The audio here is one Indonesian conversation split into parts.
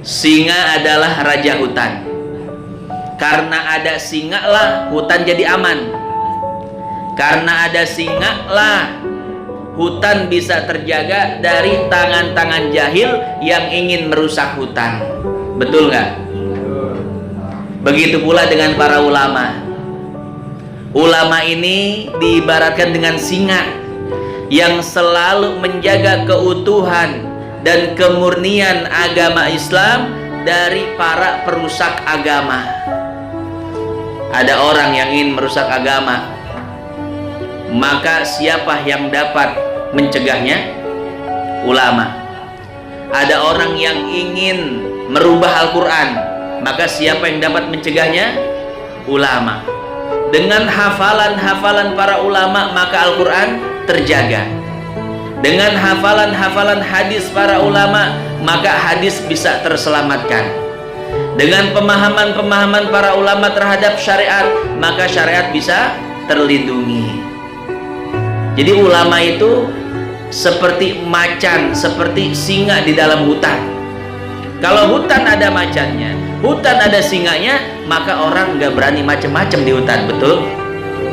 Singa adalah raja hutan. Karena ada singa lah hutan jadi aman. Karena ada singa lah hutan bisa terjaga dari tangan-tangan jahil yang ingin merusak hutan. Betul nggak? Begitu pula dengan para ulama. Ulama ini diibaratkan dengan singa yang selalu menjaga keutuhan dan kemurnian agama Islam dari para perusak agama. Ada orang yang ingin merusak agama, maka siapa yang dapat mencegahnya? Ulama. Ada orang yang ingin merubah Al-Quran, maka siapa yang dapat mencegahnya? Ulama. Dengan hafalan-hafalan para ulama, maka Al-Quran terjaga. Dengan hafalan-hafalan hadis para ulama, maka hadis bisa terselamatkan. Dengan pemahaman-pemahaman para ulama terhadap syariat, maka syariat bisa terlindungi. Jadi ulama itu seperti macan, seperti singa di dalam hutan. Kalau hutan ada macannya, hutan ada singanya, maka orang nggak berani macam-macam di hutan. Betul?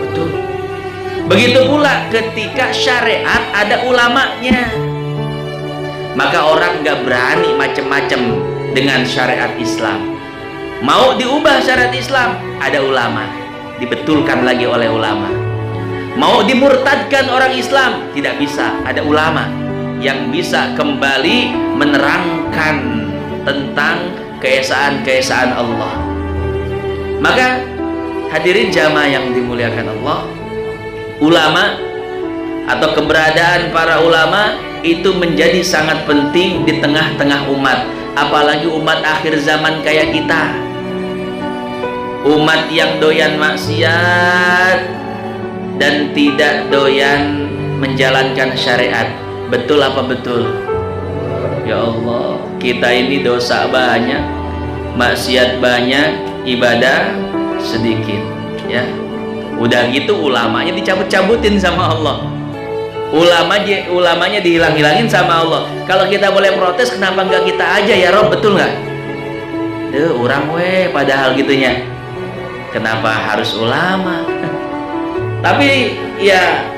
Betul. Begitu pula ketika syariat ada ulamanya, maka orang nggak berani macam-macam dengan syariat Islam. Mau diubah syariat Islam, ada ulama, dibetulkan lagi oleh ulama. Mau dimurtadkan orang Islam, tidak bisa, ada ulama yang bisa kembali menerangkan tentang keesaan-keesaan Allah. Maka hadirin jamaah yang dimuliakan Allah, ulama atau keberadaan para ulama itu menjadi sangat penting di tengah-tengah umat, apalagi umat akhir zaman kayak kita, umat yang doyan maksiat dan tidak doyan menjalankan syariat. Betul apa betul? Ya Allah, kita ini dosa banyak, maksiat banyak, ibadah sedikit, ya. Udah gitu ulamanya dicabut-cabutin sama Allah, ulamanya dihilang-hilangin sama Allah. Kalau kita boleh protes, kenapa nggak kita aja ya Rob? Betul nggak? Orang padahal gitunya, kenapa harus ulama? Tapi ya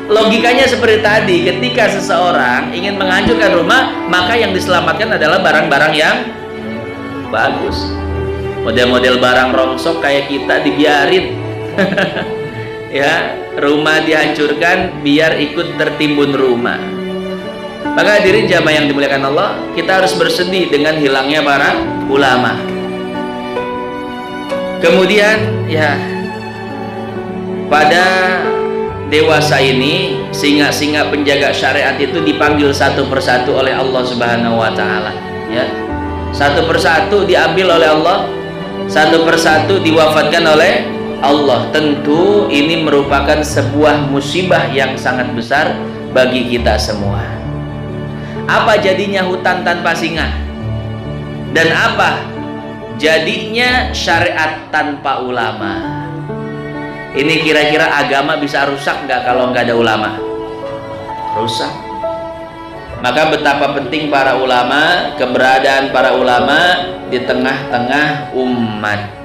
logikanya seperti tadi, ketika seseorang ingin menghancurkan rumah, maka yang diselamatkan adalah barang-barang yang bagus. Model-model barang rongsok kayak kita dibiarin. Ya, rumah dihancurkan biar ikut tertimbun rumah. Maka hadirin jamaah yang dimuliakan Allah, kita harus bersedih dengan hilangnya para ulama. Kemudian ya, pada dewasa ini, singa-singa penjaga syariat itu dipanggil satu persatu oleh Allah Subhanahu wa Ta'ala, ya. Satu persatu diambil oleh Allah, satu persatu diwafatkan oleh Allah. Tentu ini merupakan sebuah musibah yang sangat besar bagi kita semua. Apa jadinya hutan tanpa singa? Dan apa jadinya syariat tanpa ulama? Ini kira-kira agama bisa rusak nggak kalau nggak ada ulama? Rusak. Maka betapa penting para ulama, keberadaan para ulama di tengah-tengah umat.